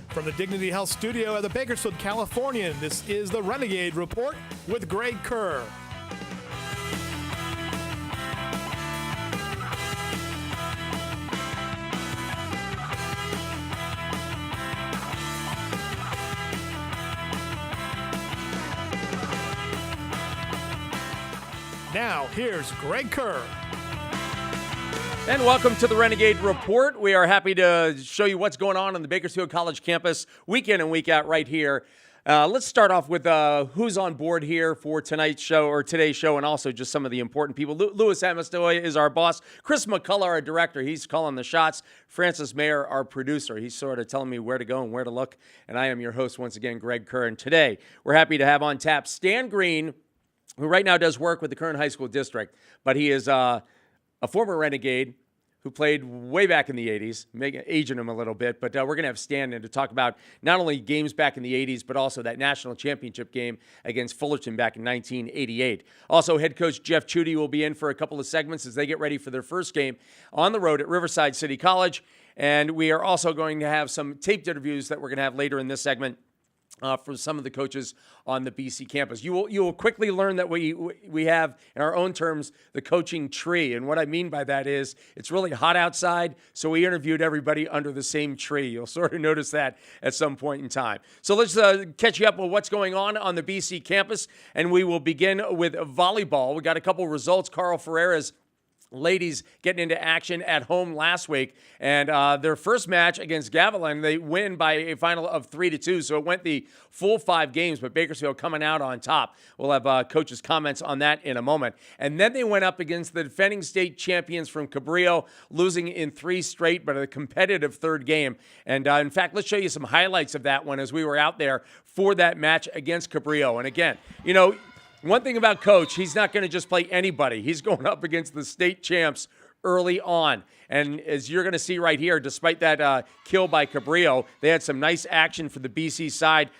From the Dignity Health Studio at the Bakersfield, California, this is the Renegade Report with Greg Kerr. Now, here's Greg Kerr. And welcome to the Renegade Report. We are happy to show you what's going on the Bakersfield College campus week in and week out right here. Let's start off with who's on board here for tonight's show or today's show, and also just some of the important people. Louis Amistoy is our boss. Chris McCullough, our director, he's calling the shots. Francis Mayer, our producer, he's sort of telling me where to go and where to look. And I am your host once again, Greg Kerr. And today we're happy to have on tap Stan Green, who right now does work with the Kern High School District, but he is a former Renegade who played way back in the 80s, aging him a little bit. But we're going to have Stan in to talk about not only games back in the 80s, but also that national championship game against Fullerton back in 1988. Also, head coach Jeff Chudy will be in for a couple of segments as they get ready for their first game on the road at Riverside City College. And we are also going to have some taped interviews that we're going to have later in this segment from some of the coaches on the BC campus. You will quickly learn that we have, in our own terms, the coaching tree. And what I mean by that is it's really hot outside, so we interviewed everybody under the same tree. You'll sort of notice that at some point in time. So let's catch you up with what's going on the BC campus, and we will begin with volleyball. We got a couple results. Carl Ferreira's ladies getting into action at home last week, and their first match against Gavilan, they win by a final of 3-2, so it went the full 5 games, but Bakersfield coming out on top. We'll have coaches' comments on that in a moment. And then they went up against the defending state champions from Cabrillo, losing in 3 straight, but a competitive third game. And in fact, let's show you some highlights of that one as we were out there for that match against Cabrillo. And again, you know, one thing about Coach, he's not going to just play anybody. He's going up against the state champs early on. And as you're going to see right here, despite that kill by Cabrillo, they had some nice action for the BC side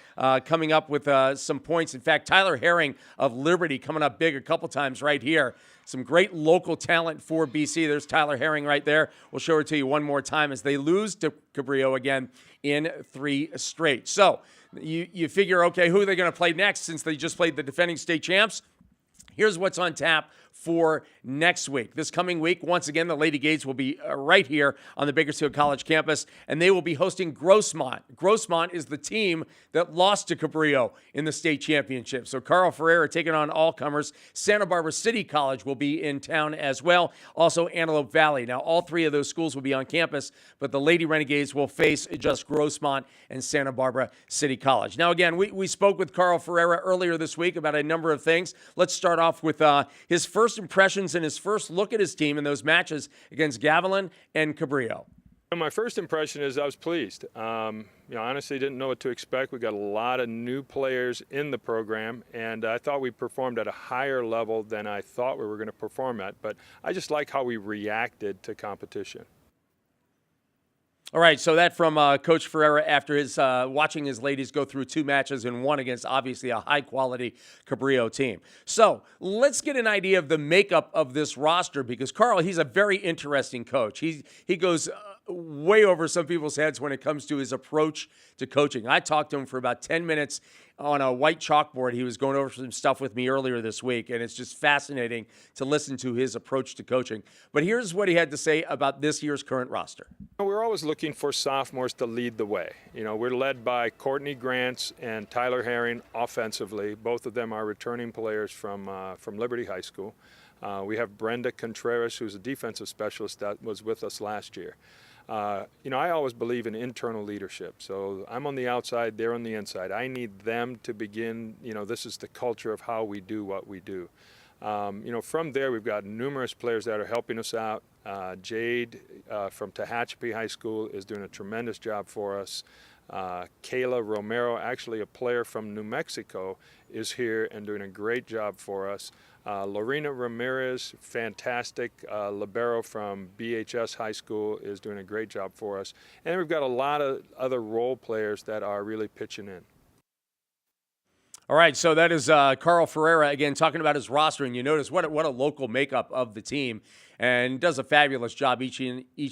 coming up with some points. In fact, Tyler Herring of Liberty coming up big a couple times right here. Some great local talent for BC. There's Tyler Herring right there. We'll show it to you one more time as they lose to Cabrillo again in 3 straight. So you figure, okay, who are they going to play next since they just played the defending state champs? Here's what's on tap for next week. This coming week, once again, the Lady Gates will be right here on the Bakersfield College campus, and they will be hosting Grossmont. Grossmont is the team that lost to Cabrillo in the state championship. So Carl Ferreira taking on all comers. Santa Barbara City College will be in town as well. Also Antelope Valley. Now, all 3 of those schools will be on campus, but the Lady Renegades will face just Grossmont and Santa Barbara City College. Now, again, we spoke with Carl Ferreira earlier this week about a number of things. Let's start off with his first impressions and his first look at his team in those matches against Gavilan and Cabrillo. My first impression is I was pleased. Honestly didn't know what to expect. We got a lot of new players in the program, and I thought we performed at a higher level than I thought we were going to perform at. But I just like how we reacted to competition. All right, so that from Coach Ferreira after his watching his ladies go through 2 matches and one against obviously a high-quality Cabrillo team. So let's get an idea of the makeup of this roster because Carl, he's a very interesting coach. He goes way over some people's heads when it comes to his approach to coaching. I talked to him for about 10 minutes on a white chalkboard. He was going over some stuff with me earlier this week, and it's just fascinating to listen to his approach to coaching. But here's what he had to say about this year's current roster. We're always looking for sophomores to lead the way. We're led by Courtney Grants and Tyler Herring offensively. Both of them are returning players from Liberty High School. We have Brenda Contreras, who's a defensive specialist that was with us last year. I always believe in internal leadership. So I'm on the outside, they're on the inside. I need them to begin, this is the culture of how we do what we do. From there, we've got numerous players that are helping us out. Jade from Tehachapi High School is doing a tremendous job for us. Kayla Romero, actually a player from New Mexico, is here and doing a great job for us. Lorena Ramirez, fantastic libero from BHS High School, is doing a great job for us. And we've got a lot of other role players that are really pitching in. All right, so that is Carl Ferreira again talking about his roster, and you notice what a local makeup of the team, and does a fabulous job each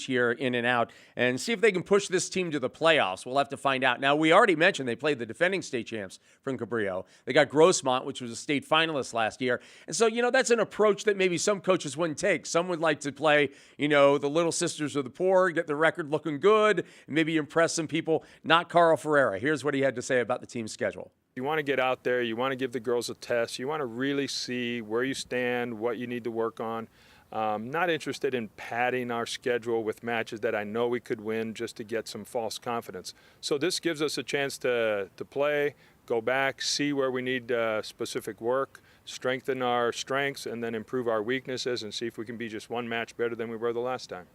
year in and out, and see if they can push this team to the playoffs. We'll have to find out. Now, we already mentioned they played the defending state champs from Cabrillo. They got Grossmont, which was a state finalist last year, and so that's an approach that maybe some coaches wouldn't take. Some would like to play the Little Sisters of the Poor, get the record looking good, and maybe impress some people. Not Carl Ferreira. Here's what he had to say about the team's schedule. You want to get out there, you want to give the girls a test, you want to really see where you stand, what you need to work on. Not interested in padding our schedule with matches that I know we could win just to get some false confidence. So this gives us a chance to play, go back, see where we need specific work, strengthen our strengths, and then improve our weaknesses and see if we can be just one match better than we were the last time.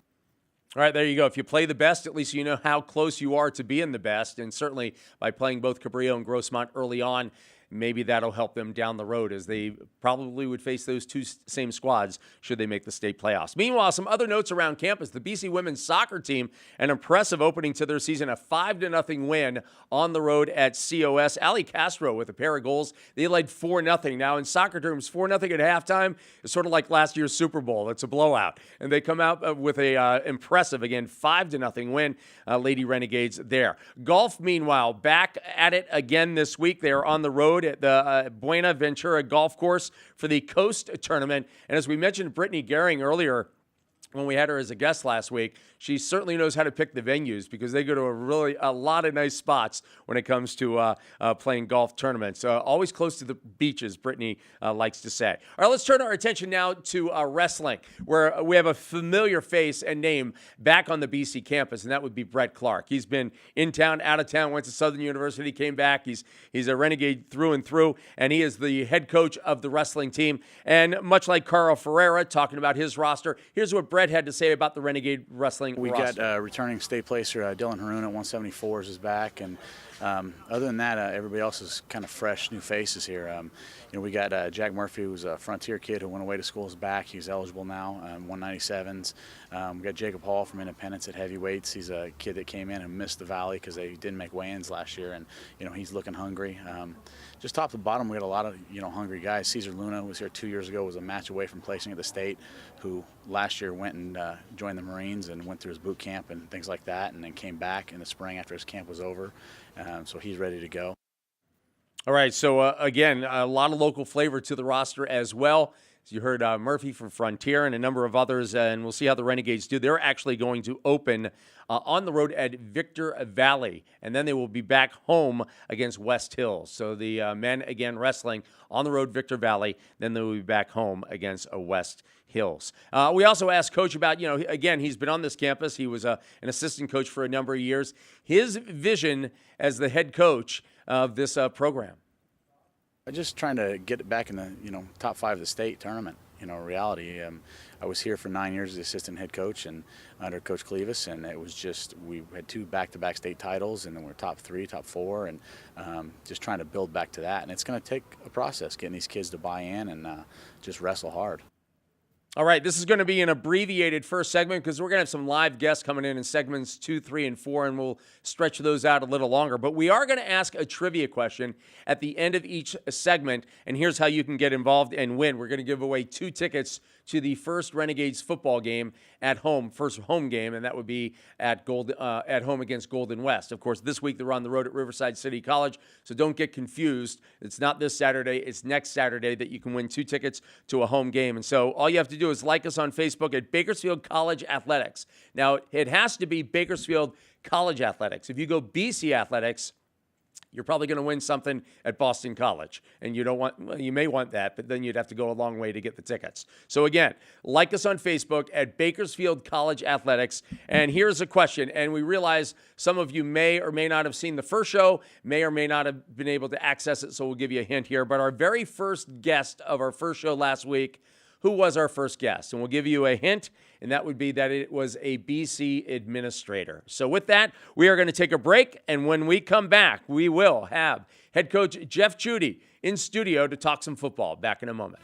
All right, there you go. If you play the best, at least you know how close you are to being the best. And certainly by playing both Cabrillo and Grossmont early on, maybe that'll help them down the road, as they probably would face those two same squads should they make the state playoffs. Meanwhile, some other notes around campus. The BC women's soccer team, an impressive opening to their season, a 5-0 win on the road at COS. Ali Castro with a pair of goals. They led 4-0. Now, in soccer terms, 4-0 at halftime is sort of like last year's Super Bowl. It's a blowout. And they come out with a impressive, again, 5-0 win. Lady Renegades there. Golf, meanwhile, back at it again this week. They are on the road at the Buenaventura Golf Course for the Coast Tournament. And as we mentioned Brittany Gehring earlier, when we had her as a guest last week, she certainly knows how to pick the venues, because they go to a lot of nice spots when it comes to playing golf tournaments. Always close to the beaches, Brittany likes to say. All right, let's turn our attention now to wrestling, where we have a familiar face and name back on the BC campus, and that would be Brett Clark. He's been in town, out of town, went to Southern University, came back. He's a Renegade through and through, and he is the head coach of the wrestling team. And much like Carl Ferreira talking about his roster, here's what Brett had to say about the Renegade wrestling We roster. got returning state placer Dylan Haroon at 174 is back, and other than that, everybody else is kind of fresh, new faces here. We got Jack Murphy, who's a Frontier kid who went away to school, is back. He's eligible now, 197s. We got Jacob Hall from Independence at heavyweights. He's a kid that came in and missed the Valley because they didn't make weigh-ins last year, and he's looking hungry. Just top to bottom, we got a lot of hungry guys. Cesar Luna, who was here 2 years ago, was a match away from placing at the state, who last year went and joined the Marines and went through his boot camp and things like that, and then came back in the spring after his camp was over. So he's ready to go. All right, so again, a lot of local flavor to the roster as well. As you heard Murphy from Frontier and a number of others, and we'll see how the Renegades do. They're actually going to open on the road at Victor Valley, and then they will be back home against West Hills. So the men, again, wrestling on the road, Victor Valley, then they will be back home against West Hills. We also asked Coach about, again, he's been on this campus. He was an assistant coach for a number of years. His vision as the head coach of this program. I'm just trying to get it back in the top 5 of the state tournament. Reality. I was here for 9 years as the assistant head coach and under Coach Clevis, and it was just we had 2 back-to-back state titles, and then we're top 3, top 4, and just trying to build back to that. And it's going to take a process getting these kids to buy in and just wrestle hard. All right, this is going to be an abbreviated first segment because we're going to have some live guests coming in segments 2, 3, and 4, and we'll stretch those out a little longer. But we are going to ask a trivia question at the end of each segment, and here's how you can get involved and win. We're going to give away 2 tickets to the first Renegades football game at home, first home game, and that would be at home against Golden West. Of course, this week they're on the road at Riverside City College, so don't get confused. It's not this Saturday, it's next Saturday that you can win 2 tickets to a home game. And so all you have to do is like us on Facebook at Bakersfield College Athletics. Now, it has to be Bakersfield College Athletics. If you go BC Athletics, you're probably going to win something at Boston College. And you may want that, but then you'd have to go a long way to get the tickets. So again, like us on Facebook at Bakersfield College Athletics. And here's a question. And we realize some of you may or may not have seen the first show, may or may not have been able to access it. So we'll give you a hint here. But our very first guest of our first show last week, who was our first guest? And we'll give you a hint, and that would be that it was a BC administrator. So with that, we are going to take a break, and when we come back, we will have head coach Jeff Chudy in studio to talk some football. Back in a moment.